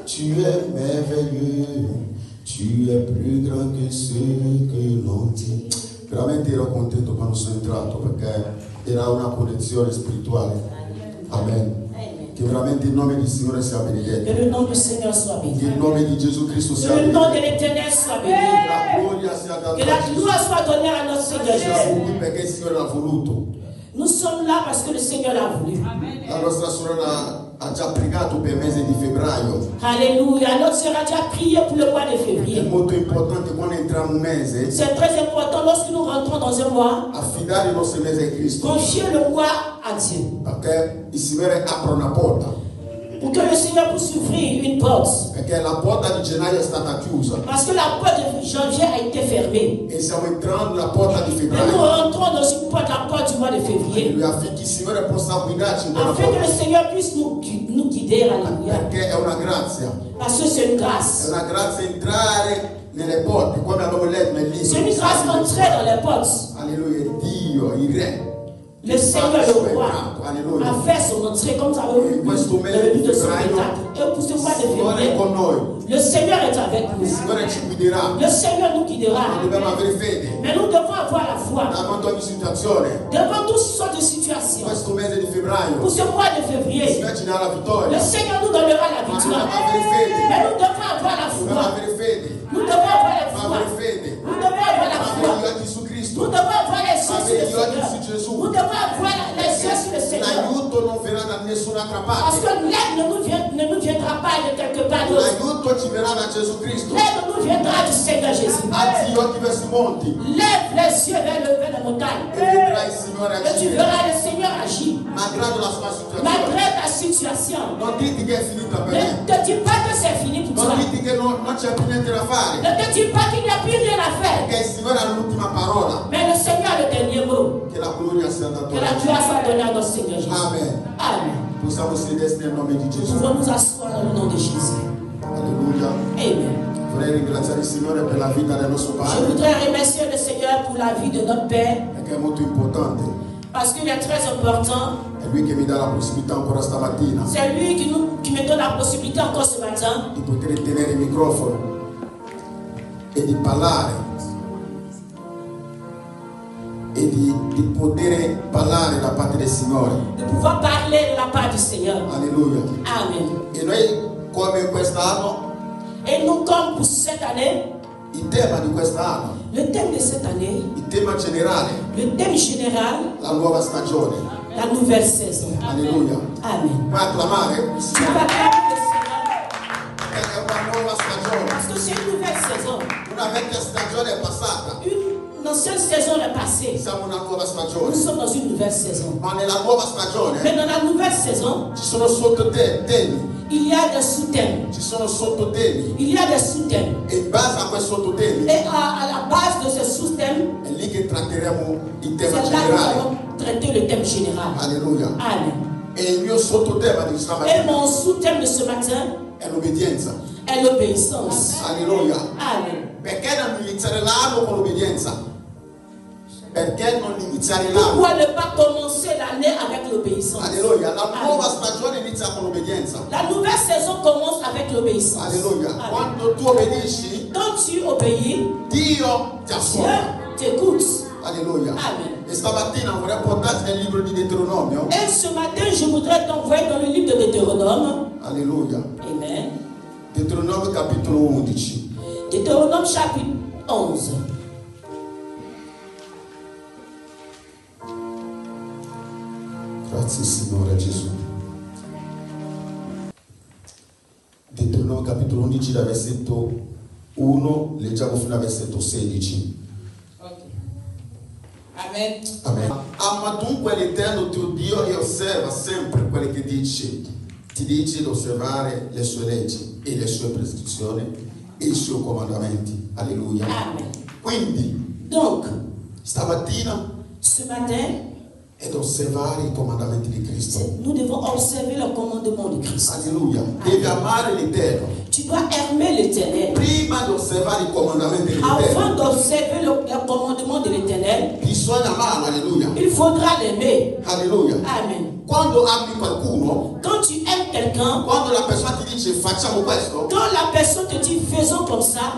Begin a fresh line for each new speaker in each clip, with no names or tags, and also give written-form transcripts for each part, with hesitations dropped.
Tu es merveilleux, tu es plus grand che ce che non ti. Veramente ero contento quando sono entrato perché era una connessione spirituale. Amen. Che veramente il nome del Signore sia benedetto.
Que le nom du Seigneur soit béni.
Che il nome di Gesù Cristo sia
Que le nom de
benedetto.
l'Éternel soit béni.
La gloria sia data
Que
a
la
Gesù.
gloire soit donnée à notre Seigneur
Siamo
Jésus.
qui perché il Signore l'ha voluto.
Nous sommes là parce que le Seigneur l'a voulu.
La nostra sorella ha già pregato per il mese di febbraio.
Alléluia. Notre sœur a déjà prié pour le mois de
È
février.
molto importante quando entriamo un mese
C'est très important lorsque nous rentrons dans un mois,
affidare il nostro mese a Cristo.
confier le mois à Dieu.
Perché il Signore apre una porta.
Pour que le Seigneur puisse ouvrir une porte.
Perché la porta di gennaio è stata chiusa.
Parce que la porte de janvier a été fermée.
E stiamo entrando nella porta di
Et nous
febbraio.
rentrons dans une porte, la porte du mois de février.
Affinché il Signore possa guidarci in quella
Afin que le
porta.
Seigneur puisse nous guider. Alléluia.
Perché è una grazia.
Parce que c'est une
È
grâce.
una grazia entrare nelle porte, come abbiamo letto nel libro.
C'est une grâce d'entrer dans les portes.
Alleluia, Dio, il Re.
Le Seigneur, le roi,
Alleluia.
a fait son entrée comme ça au début de son spectacle. Et pour ce mois de
Il Signore è
février,
con noi.
le Seigneur est avec
Il
nous.
Signore ci guiderà.
Le Seigneur nous guidera.
Dobbiamo avere fede.
Mais nous devons avoir la foi.
Davanti a ogni situazione.
Devant toutes sortes de situations.
Questo mese di febbraio.
Pour ce mois de
Il
février,
Signore ci dà la
le
vittoria.
Seigneur nous donnera la victoire. Mais nous devons avoir la
Dobbiamo
foi.
avere fede.
Nous devons avoir la
Dobbiamo
foi.
avere fede.
Nous devons avoir la
Dobbiamo avere
foi.
gli occhi su Cristo.
Nous devons avoir les yeux sur le
Avere gli occhi su
Seigneur.
Gesù.
Nous devons avoir les yeux sur le Seigneur.
L'aiuto non verrà da nessun'altra
Parce
parte.
que l'aide ne nous viendra pas de quelque part d'autre.
L'aiuto ci verrà da Gesù Cristo.
L'aide nous viendra du Seigneur Jésus.
Alzi gli occhi verso i monti
Lève les yeux vers les montagnes.
e vedrai il Signore
Et tu
agire.
verras le Seigneur agir.
Malgrado la sua situazione.
Malgré ta situation.
Non diti che è finita per
Ne
me.
te dis pas que c'est fini pour toi.
Non diti che non c'è più niente da fare.
Ne te dis pas qu'il n'y a plus rien à faire.
Perché il Signore ha l'ultima parola.
Mais le Seigneur a le dernier mot.
Che la gloria sia data
Que la
a
gloire soit donnée à notre Seigneur Jésus.
Amen.
Amen.
Possiamo sedersi nel nome di
Nous
Gesù.
pouvons nous asseoir dans le nom de Jésus.
Alleluia.
Amen.
Vorrei ringraziare il Signore per la vita del nostro
Je
Padre.
voudrais remercier le Seigneur pour la vie de notre Père.
Perché è molto importante.
Parce qu'il est très important.
È Lui che mi dà la possibilità ancora stamattina
C'est lui qui me donne la possibilité encore ce matin
di poter tenere il microfono e di parlare e di poter parlare da parte del Signore.
de pouvoir parler de la part du Seigneur.
Alleluia.
Amen.
E noi come quest'anno,
Et nous, comme pour cette année,
il tema di quest'anno,
le thème de cette année,
il tema generale,
le thème général,
la nuova stagione.
la nouvelle saison.
Alleluia.
Amen.
Puoi acclamare?
Tu vas acclamer le Seigneur
È una nuova stagione.
parce que c'est une nouvelle saison.
Una vecchia stagione è passata.
Une ancienne saison est passée.
Siamo in una nuova
Nous
stagione.
sommes dans une nouvelle saison.
Ma nella nuova stagione
Mais dans la nouvelle saison,
ci sono sottotemi,
il y a des sous-thèmes.
ci sono sottotemi.
Il y a des sous-thèmes.
E in base a quei sottotemi
Et à la base de ces sous-thèmes,
è lì che tratteremo il
c'est
tema
là que nous
generale.
allons traiter le thème général.
Alleluia.
Amen.
E il mio sottotema di
Et
stamattina
mon sous-thème de ce matin
è l'obbedienza.
est l'obéissance.
Alleluia.
Amen.
Perché non iniziare l'anno con l'obbedienza? Perché non iniziare l'anno?
Pourquoi ne pas commencer l'année avec l'obéissance?
Alleluia. La nuova
Amen.
stagione inizia con l'obbedienza.
La nouvelle saison commence avec l'obéissance.
Alleluia.
Amen.
Quando tu obbedisci,
Quand tu obéis,
Dio ti
Dieu
ascolta.
t'écoute.
Alleluia.
Amen.
E stamattina vorrei portarti nel libro di Deuteronomio.
Et ce matin, je voudrais t'envoyer dans le livre de Deutéronome.
Alleluia.
Amen.
Deuteronomio capitolo 11.
Deutéronome chapitre 11.
Grazie Signore Gesù. Deuteronomio capitolo 11 dal versetto 1, leggiamo fino al versetto 16.
Amen.
Amen. Ama dunque l'Eterno tuo Dio e osserva sempre quelle che dice. Ti dice di osservare le sue leggi e le sue prescrizioni e i suoi comandamenti. Alleluia.
Amen.
Quindi,
Donc,
stamattina
ce matin,
è da osservare i comandamenti di Cristo.
nous devons observer le commandement de Christ.
Alleluia. Devi amare l'Eterno.
Tu dois aimer l'Éternel.
Prima di osservare i comandamenti dell'Eterno,
Avant d'observer le commandement de l'Éternel,
bisogna amarlo. Alleluia.
il faudra l'aimer.
Alleluia.
Amen.
Quando ami qualcuno,
quand tu aimes quelqu'un,
quando la persona ti dice facciamo questo,
quand la personne te dit faisons comme ça,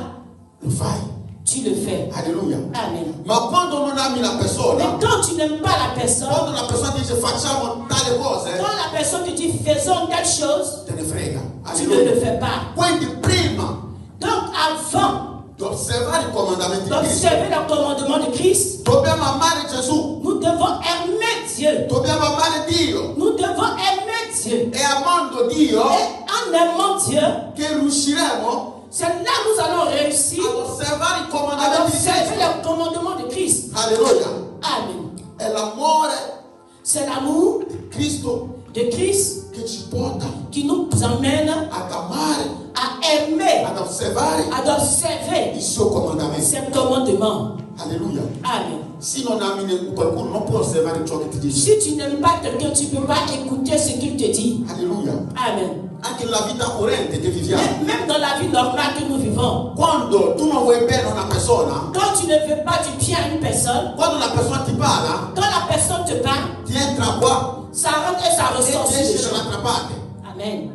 lo fai.
tu le fais.
Alleluia.
Amen.
Ma quando non ami la
Mais
persona,
quand tu n'aimes pas la personne,
quando la persona ti dice facciamo tale cose,
quand la personne te dit faisons telle chose,
te ne frega.
tu ne le
Alleluia.
fais pas.
Quindi prima
Donc avant
di osservare i comandamenti di Cristo,
d'observer le commandement de Christ,
dobbiamo amare Gesù,
nous devons aimer Dieu.
dobbiamo amare Dio.
Nous devons aimer Dieu.
E amando Dio
Et en aimant Dieu,
che riusciremo
c'est là que nous allons réussir
ad osservare i
à
comandamenti di
observer
Cristo.
le commandement de Christ.
Alleluia.
Amen.
È l'amore
C'est l'amour
di Cristo
de Christ
che ci porta
qui nous amène
ad amare,
à aimer,
ad osservare
à observer
i suoi comandamenti.
ces commandements.
Alleluia.
Amen.
Se non ami qualcuno non puoi osservare ciò che ti dice.
Si tu n'aimes pas quelqu'un, tu ne peux pas écouter ce qu'il te dit.
Alleluia.
Amen.
Anche nella vita corrente che viviamo.
Même dans la vie normale que nous vivons,
Quando tu non vuoi bene a una persona,
quand tu ne veux pas du bien à une personne,
quando la persona ti parla,
quand la personne te parle,
ti entra qua
ça rentre et ça
e
ressort
ti
sur les
esce
gens.
dall'altra parte.
Amen.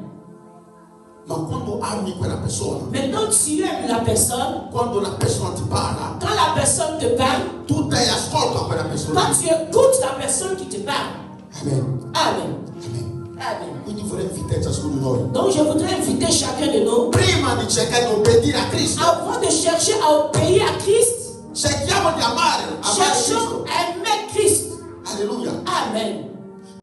Ma quando ami quella persona,
Mais quand tu aimes la personne,
quando la persona ti parla,
quand la personne te parle,
tu dai ascolto a quella persona.
quand tu écoutes la personne qui te parle,
Amen.
Amen.
Amen.
Amen.
Quindi vorrei invitare ciascuno di noi,
Donc je voudrais inviter chacun de nous,
prima di cercare di obbedire a Cristo,
avant de chercher à obéir à Christ,
cerchiamo di amare
cherchons
Cristo.
à aimer Christ.
Alleluia.
Amen.